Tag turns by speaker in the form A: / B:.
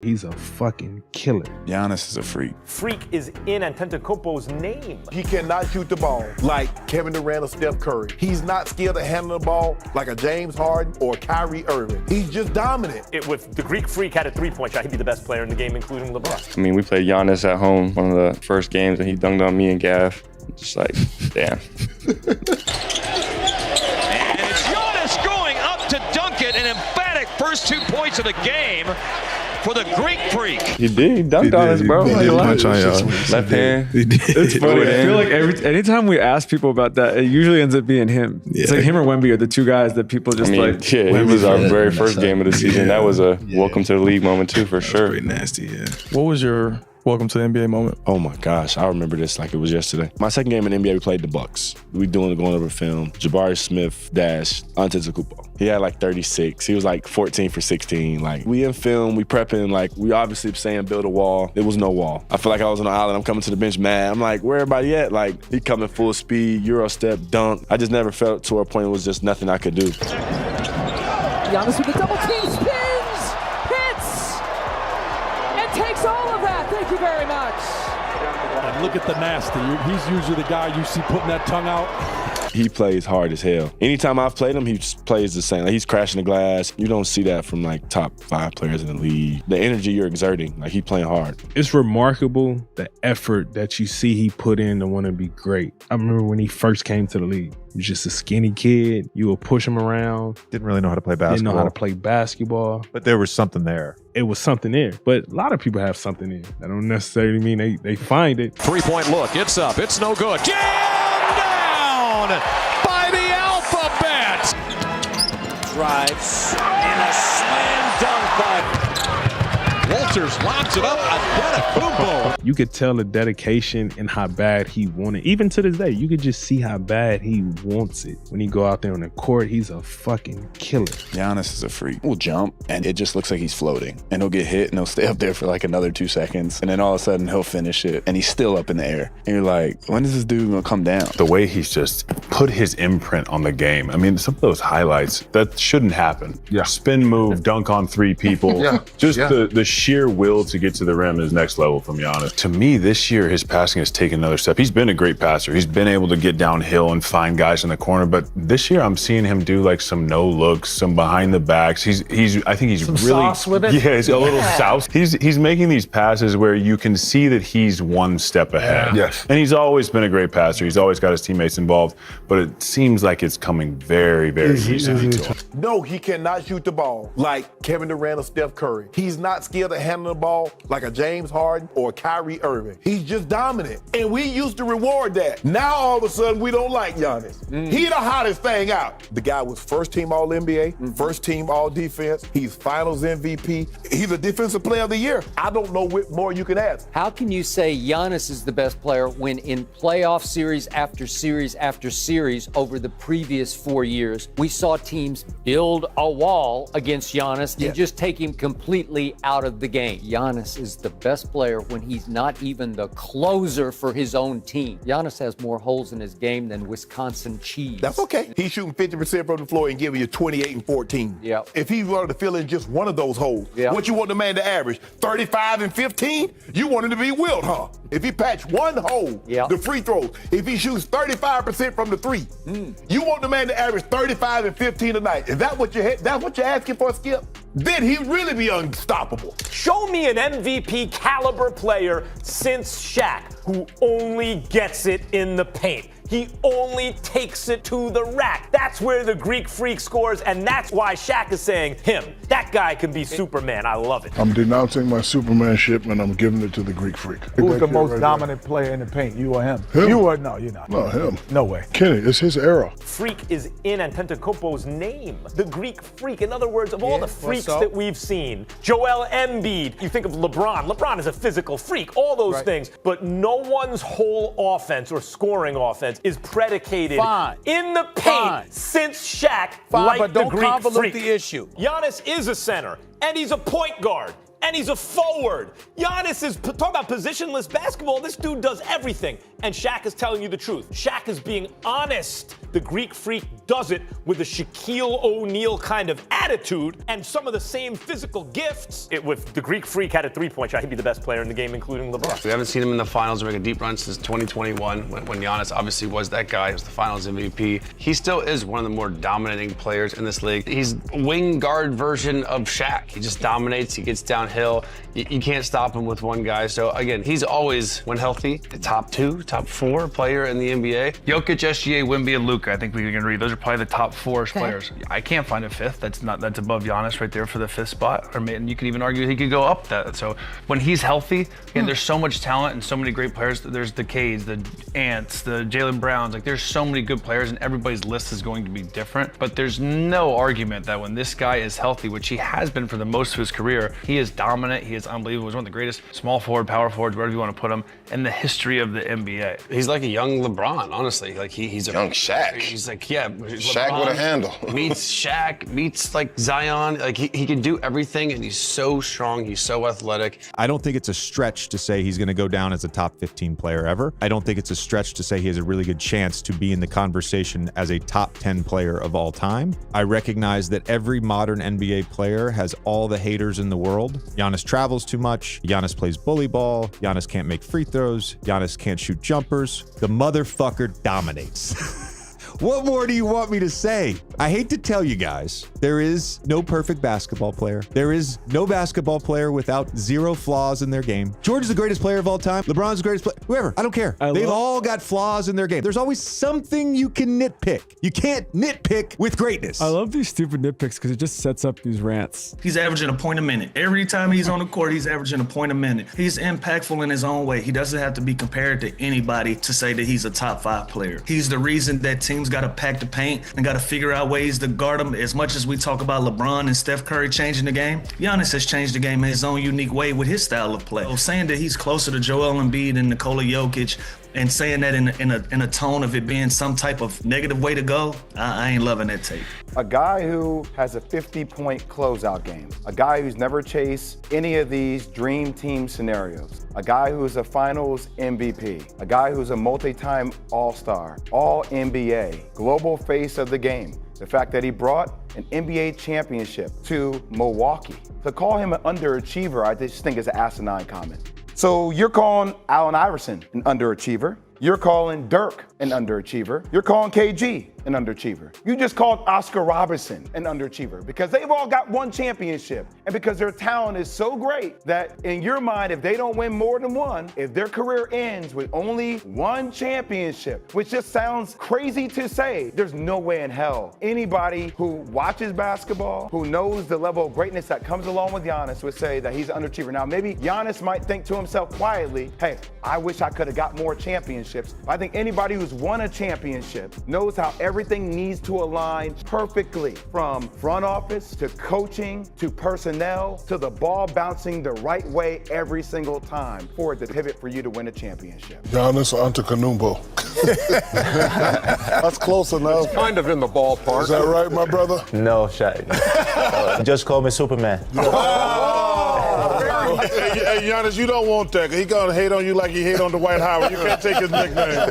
A: He's a fucking killer.
B: Giannis is a freak.
C: Freak is in Antetokounmpo's name.
D: He cannot shoot the ball like Kevin Durant or Steph Curry. He's not scared to handle the ball like a James Harden or Kyrie Irving. He's just dominant.
C: If the Greek Freak had a three-point shot, he'd be the best player in the game, including LeBron.
E: I mean, we played Giannis at home, one of the first games, and he dunked on me and Gav. Just like, damn.
F: And it's Giannis going up to dunk it, an emphatic first 2 points of the game for the Greek Freak.
E: He did. He dunked on us, bro.
G: He did punch on y'all.
E: Left hand.
G: It's
H: funny. I feel like anytime we ask people about that, it usually ends up being him. Yeah. It's like him or Wemby are the two guys that people just
E: yeah, it was our very first game of the season.
G: Yeah.
E: That was a welcome to the league moment too, for sure.
G: Pretty nasty, yeah.
I: What was your welcome to the NBA moment?
J: Oh my gosh, I remember this like it was yesterday. My second game in the NBA, we played the Bucks. We going over film. Jabari Smith dash Antetokounmpo. He had like 36. He was like 14 for 16. Like we in film, we prepping. Like we obviously saying build a wall. There was no wall. I feel like I was on the island. I'm coming to the bench mad. I'm like, where everybody at? Like he coming full speed, Euro step, dunk. I just never felt to a point it was just nothing I could do.
K: Giannis with the double team spins, hits, and takes all of that. Thank you very much.
L: And look at the nasty. He's usually the guy you see putting that tongue out.
J: He plays hard as hell. Anytime I've played him, he plays the same. Like he's crashing the glass. You don't see that from like top 5 players in the league. The energy you're exerting, like he playing hard.
A: It's remarkable the effort that you see he put in to want to be great. I remember when he first came to the league. He was just a skinny kid. You would push him around.
M: Didn't really know how to play basketball.
A: Didn't know how to play basketball.
M: But there was something there.
A: It was something there. But a lot of people have something there. That don't necessarily mean they find it.
F: 3-point look. It's up. It's no good. Jammed down by the alphabet.
N: Drives in a slam dunk by
F: Walters lobs it up. Antetokounmpo.
A: You could tell the dedication and how bad he wanted. Even to this day, you could just see how bad he wants it. When he go out there on the court, he's a fucking killer.
B: Giannis is a freak. He'll jump, and it just looks like he's floating. And he'll get hit, and he'll stay up there for like another 2 seconds. And then all of a sudden, he'll finish it, and he's still up in the air. And you're like, when is this dude gonna come down?
G: The way he's just put his imprint on the game. I mean, some of those highlights, that shouldn't happen. Yeah. Spin move, dunk on 3 people. The sheer will to get to the rim is next level from Giannis. To me, this year, his passing has taken another step. He's been a great passer. He's been able to get downhill and find guys in the corner. But this year, I'm seeing him do like some no looks, some behind the backs. I think he's
H: some
G: really
H: sauce with it.
G: Yeah, it's a little sauce. He's making these passes where you can see that he's one step ahead.
M: Yeah. Yes.
G: And he's always been a great passer. He's always got his teammates involved. But it seems like it's coming very, very easy to him.
D: No, he cannot shoot the ball like Kevin Durant or Steph Curry. He's not scared to handle the ball like a James Harden or Kyrie Irving. He's just dominant. And we used to reward that. Now all of a sudden we don't like Giannis. He the hottest thing out. The guy was first team All NBA, first team All Defense. He's Finals MVP. He's a Defensive Player of the Year. I don't know what more you can ask.
K: How can you say Giannis is the best player when in playoff series after series after series over the previous 4 years, we saw teams build a wall against Giannis and just take him completely out of the game? Giannis is the best player when he's not even the closer for his own team. Giannis has more holes in his game than Wisconsin cheese.
D: That's okay. He's shooting 50% from the floor and giving you 28 and 14.
K: Yeah.
D: If he wanted to fill in just one of those holes, what you want the man to average? 35 and 15? You want him to be Wilt, huh? If he patch one hole, the free throws, if he shoots 35% from the 3, you want the man to average 35 and 15 a night. Is that what you're asking for, Skip? Then he'd really be unstoppable.
C: Show me an MVP caliber player since Shaq who only gets it in the paint. He only takes it to the rack. That's where the Greek Freak scores, and that's why Shaq is saying him. That guy can be Superman. I love it.
O: I'm denouncing my Supermanship, and I'm giving it to the Greek Freak.
L: Who's the most dominant player in the paint? You or him?
O: Him?
L: You or no? You're not.
O: No, him.
L: No way.
O: Kenny, it's his era.
C: Freak is in Antetokounmpo's name. The Greek Freak. In other words, of all the freaks that we've seen, Joel Embiid, you think of LeBron. LeBron is a physical freak, all those things. But no one's whole offense or scoring offense is predicated in the paint since Shaq, like
L: but
C: the
L: don't
C: Greek
L: convolute
C: Freak.
L: the issue.
C: Giannis is a center, and he's a point guard. And he's a forward. Giannis is, talk about positionless basketball, this dude does everything. And Shaq is telling you the truth. Shaq is being honest. The Greek Freak does it with a Shaquille O'Neal kind of attitude and some of the same physical gifts. If the Greek Freak had a three-point shot, he'd be the best player in the game, including LeBron.
P: We haven't seen him in the finals make a deep run since 2021 when Giannis obviously was that guy. He was the finals MVP. He still is one of the more dominating players in this league. He's a wing guard version of Shaq. He just dominates. He gets downhill. You can't stop him with one guy. So again, he's always, when healthy, the top 2, top 4 player in the NBA.
Q: Jokic, SGA, Wemby, and Luka. I think we can agree those are probably the top 4 players. I can't find a fifth. That's above Giannis right there for the 5th spot. And you could even argue he could go up that. So when he's healthy, again, there's so much talent and so many great players. There's the Cades, the Ants, the Jaylen Browns. Like there's so many good players, and everybody's list is going to be different. But there's no argument that when this guy is healthy, which he has been for the most of his career, he is dominant. He is unbelievable. He's one of the greatest small forward, power forwards, wherever you want to put him, in the history of the NBA.
P: He's like a young LeBron, honestly. Like he's a
R: young Shaq.
P: He's like, yeah,
R: Shaq
P: LeBron
R: with a handle.
P: meets Shaq, meets like Zion. Like he can do everything, and he's so strong. He's so athletic.
M: I don't think it's a stretch to say he's going to go down as a top 15 player ever. I don't think it's a stretch to say he has a really good chance to be in the conversation as a top 10 player of all time. I recognize that every modern NBA player has all the haters in the world. Giannis travels too much. Giannis plays bully ball. Giannis can't make free throws. Giannis can't shoot jumpers. The motherfucker dominates. What more do you want me to say? I hate to tell you guys, there is no perfect basketball player. There is no basketball player without 0 flaws in their game. George is the greatest player of all time. LeBron's the greatest player. Whoever, I don't care. They've all got flaws in their game. There's always something you can nitpick. You can't nitpick with greatness.
H: I love these stupid nitpicks because it just sets up these rants.
S: He's averaging a point a minute. Every time he's on the court, he's averaging a point a minute. He's impactful in his own way. He doesn't have to be compared to anybody to say that he's a top 5 player. He's the reason that teams got to pack the paint and got to figure out ways to guard him. As much as we talk about LeBron and Steph Curry changing the game, Giannis has changed the game in his own unique way with his style of play. So saying that he's closer to Joel Embiid and Nikola Jokic and saying that in a tone of it being some type of negative way to go, I ain't loving that take.
T: A guy who has a 50-point closeout game, a guy who's never chased any of these dream team scenarios, a guy who's a finals MVP, a guy who's a multi-time All-Star, All-NBA, global face of the game. The fact that he brought an NBA championship to Milwaukee. To call him an underachiever, I just think is an asinine comment. So you're calling Allen Iverson an underachiever. You're calling Dirk an underachiever. You're calling KG an underachiever. You just called Oscar Robertson an underachiever because they've all got one championship and because their talent is so great that in your mind, if they don't win more than one, if their career ends with only one championship, which just sounds crazy to say, there's no way in hell anybody who watches basketball, who knows the level of greatness that comes along with Giannis would say that he's an underachiever. Now, maybe Giannis might think to himself quietly, hey, I wish I could have got more championships. But I think anybody who's won a championship knows how everything needs to align perfectly, from front office to coaching to personnel to the ball bouncing the right way every single time for it to pivot for you to win a championship.
O: Giannis Antetokounmpo. That's close enough.
U: It's kind of in the ballpark.
O: Is that right, my brother?
V: No, Shaq. Just call me Superman.
O: Hey, Giannis, you don't want that. He gonna hate on you like he hate on Dwight Howard. You can't take his nickname.